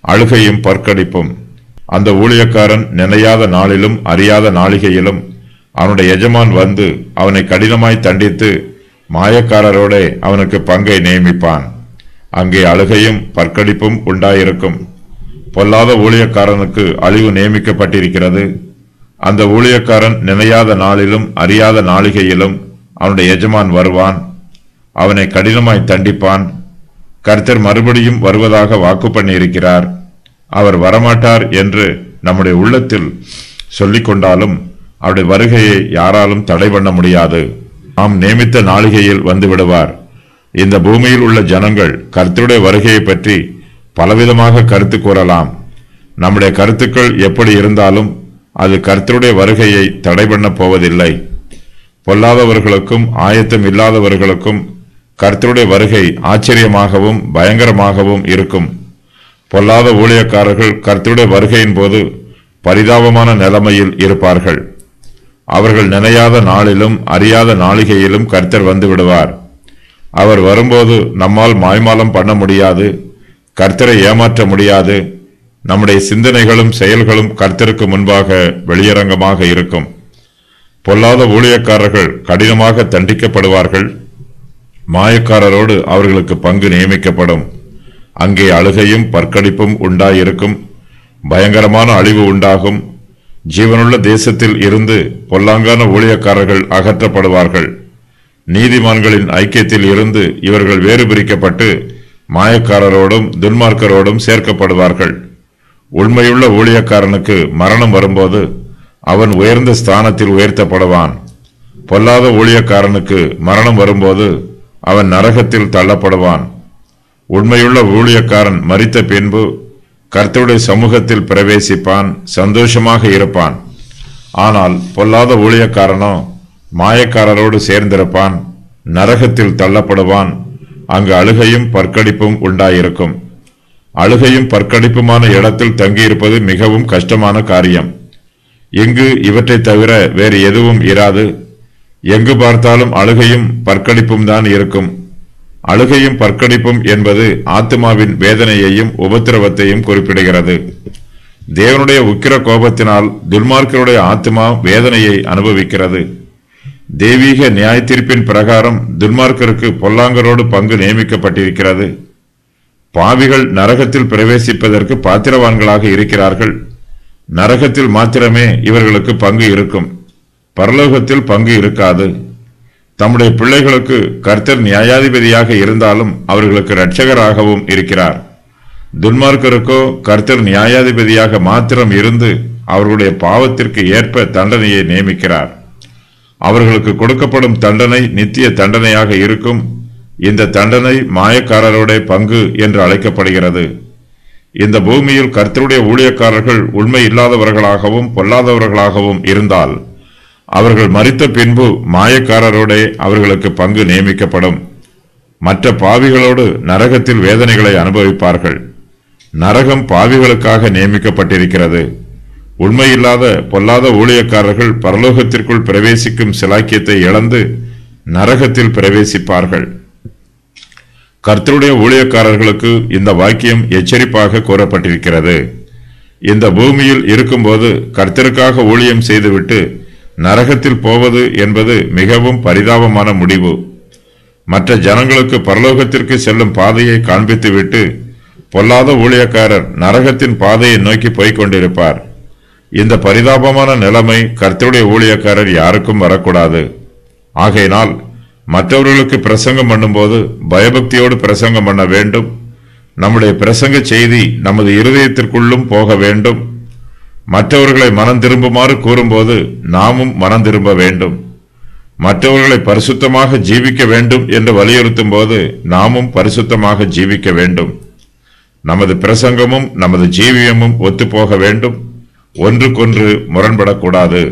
அழுகையும் பற்கடிப்பும். அந்த ஊழியக்காரன் நினையாத நாளிலும் அறியாத நாளிகையிலும் அவனுடைய எஜமான் வந்து அவனை கடினமாய் தண்டித்து மாயக்காரரோட அவனுக்கு பங்கை நியமிப்பான். அங்கே அழுகையும் பற்கடிப்பும் உண்டாயிருக்கும். பொல்லாத ஊழியக்காரனுக்கு அழிவு நியமிக்கப்பட்டிருக்கிறது. அந்த ஊழியக்காரன் நினையாத நாளிலும் அறியாத நாளிகையிலும் அவனுடைய எஜமான் வருவான், அவனை கடினமாய் தண்டிப்பான். கர்த்தர் மறுபடியும் வருவதாக வாக்கு பண்ணி இருக்கிறார். அவர் வரமாட்டார் என்று நம்முடைய உள்ளத்தில் சொல்லிக் கொண்டாலும் அவருடைய வருகையை யாராலும் தடை பண்ண முடியாது. நாம் நியமித்த நாளிகையில் வந்து விடுவார். இந்த பூமியில் உள்ள ஜனங்கள் கர்த்தருடைய வருகையை பற்றி பலவிதமாக கருத்து கூறலாம். நம்முடைய கருத்துக்கள் எப்படி இருந்தாலும் அது கர்த்தருடைய வருகையை தடை பண்ண போவதில்லை. பொல்லாதவர்களுக்கும் ஆயத்தம் இல்லாதவர்களுக்கும் கர்த்தருடைய வருகை ஆச்சரியமாகவும் பயங்கரமாகவும் இருக்கும். பொல்லாத ஊழியக்காரர்கள் கர்த்தருடைய வருகையின் போது பரிதாபமான நிலைமையில் இருப்பார்கள். அவர்கள் நினையாத நாளிலும் அறியாத நாளிகையிலும் கர்த்தர் வந்து விடுவார். அவர் வரும்போது நம்மால் மாய்மாலம் பண்ண முடியாது, கர்த்தரை ஏமாற்ற முடியாது. நம்முடைய சிந்தனைகளும் செயல்களும் கர்த்தருக்கு முன்பாக வெளியரங்கமாக இருக்கும். பொல்லாத ஊழியக்காரர்கள் கடினமாக தண்டிக்கப்படுவார்கள். மாயக்காரரோடு அவர்களுக்கு பங்கு நியமிக்கப்படும். அங்கே அழுகையும் பற்கடிப்பும் உண்டாயிருக்கும். பயங்கரமான அழிவு உண்டாகும். ஜீவனுள்ள தேசத்தில் இருந்து பொல்லாங்கான ஊழியக்காரர்கள் அகற்றப்படுவார்கள். நீதிமான்களின் ஐக்கியத்தில் இருந்து இவர்கள் வேறு பிரிக்கப்பட்டு மாயக்காரரோடும் துன்மார்க்கரோடும் சேர்க்கப்படுவார்கள். உண்மையுள்ள ஊழியக்காரனுக்கு மரணம் வரும்போது அவன் உயர்ந்த ஸ்தானத்தில் உயர்த்தப்படுவான். பொல்லாத ஊழியக்காரனுக்கு மரணம் வரும்போது அவன் நரகத்தில் தள்ளப்படுவான். உண்மையுள்ள ஊழியக்காரன் மரித்த பின்பு கர்த்தருடைய சமூகத்தில் பிரவேசிப்பான், சந்தோஷமாக இருப்பான். ஆனால் பொல்லாத ஊழியக்காரனோ மாயக்காரரோடு சேர்ந்திருப்பான், நரகத்தில் தள்ளப்படுவான். அங்கு அழுகையும் பற்கடிப்பும் உண்டாயிருக்கும். அழுகையும் பற்கடிப்புமான இடத்தில் தங்கியிருப்பது மிகவும் கஷ்டமான காரியம். இங்கு இவற்றை தவிர வேறு எதுவும் இராது. எங்கு பார்த்தாலும் அழுகையும் பற்கடிப்பும் தான் இருக்கும். அழுகையும் பற்கடிப்பும் என்பது ஆத்மாவின் வேதனையையும் உபத்திரவத்தையும் குறிப்பிடுகிறது. தேவனுடைய உக்கிர கோபத்தினால் துன்மார்க்கருடைய ஆத்மா வேதனையை அனுபவிக்கிறது. தெய்வீக நியாய தீர்ப்பின் பிரகாரம் துன்மார்க்கருக்கு பொல்லாங்கரோடு பங்கு நியமிக்கப்பட்டிருக்கிறது. பாவிகள் நரகத்தில் பிரவேசிப்பதற்கு பாத்திரவான்களாக இருக்கிறார்கள். நரகத்தில் மாத்திரமே இவர்களுக்கு பங்கு இருக்கும், பரலோகத்தில் பங்கு இருக்காது. தம்முடைய பிள்ளைகளுக்கு கர்த்தர் நியாயாதிபதியாக இருந்தாலும் அவர்களுக்கு இரட்சகராகவும் இருக்கிறார். துன்மார்க்கருக்கோ கர்த்தர் நியாயாதிபதியாக மாத்திரம் இருந்து அவர்களுடைய பாவத்திற்கு ஏற்ப தண்டனையை நியமிக்கிறார். அவர்களுக்கு கொடுக்கப்படும் தண்டனை நித்திய தண்டனையாக இருக்கும். இந்த தண்டனை மாயக்காரரோட பங்கு என்று அழைக்கப்படுகிறது. இந்த பூமியில் கர்த்தருடைய ஊழியக்காரர்கள் உண்மை இல்லாதவர்களாகவும் பொல்லாதவர்களாகவும் இருந்தால் அவர்கள் மரித்த பின்பு மாயக்காரரோட அவர்களுக்கு பங்கு நியமிக்கப்படும். மற்ற பாவிகளோடு நரகத்தில் வேதனைகளை அனுபவிப்பார்கள். நரகம் பாவிகளுக்காக நியமிக்கப்பட்டிருக்கிறது. உண்மையில்லாத பொல்லாத ஊழியக்காரர்கள் பரலோகத்திற்குள் பிரவேசிக்கும் சிலாக்கியத்தை இழந்து நரகத்தில் பிரவேசிப்பார்கள். கர்த்தருடைய ஊழியக்காரர்களுக்கு இந்த வாக்கியம் எச்சரிப்பாக கூறப்பட்டிருக்கிறது. இந்த பூமியில் இருக்கும்போது கர்த்தருக்காக ஊழியம் செய்துவிட்டு நரகத்தில் போவது என்பது மிகவும் பரிதாபமான முடிவு. மற்ற ஜனங்களுக்கு பரலோகத்திற்கு செல்லும் பாதையை காண்பித்துவிட்டு பொல்லாத ஊழியக்காரர் நரகத்தின் பாதையை நோக்கி போய்கொண்டிருப்பார். இந்த பரிதாபமான நிலைமை கர்த்தருடைய ஊழியக்காரர் யாருக்கும் வரக்கூடாது. ஆகையினால் மற்றவர்களுக்கு பிரசங்கம் பண்ணும்போது பயபக்தியோடு பிரசங்கம் பண்ண வேண்டும். நம்முடைய பிரசங்க செய்தி நமது இருதயத்திற்குள்ளும் போக வேண்டும். மற்றவர்களை மனம் திரும்புமாறு கூறும்போது நாமும் மனம் திரும்ப வேண்டும். மற்றவர்களை பரிசுத்தமாக ஜீவிக்க வேண்டும் என்று வலியுறுத்தும் போது நாமும் பரிசுத்தமாக ஜீவிக்க வேண்டும். நமது பிரசங்கமும் நமது ஜீவியமும் ஒத்துப்போக வேண்டும். ஒன்றுக்கொன்று முரண்படக்கூடாது.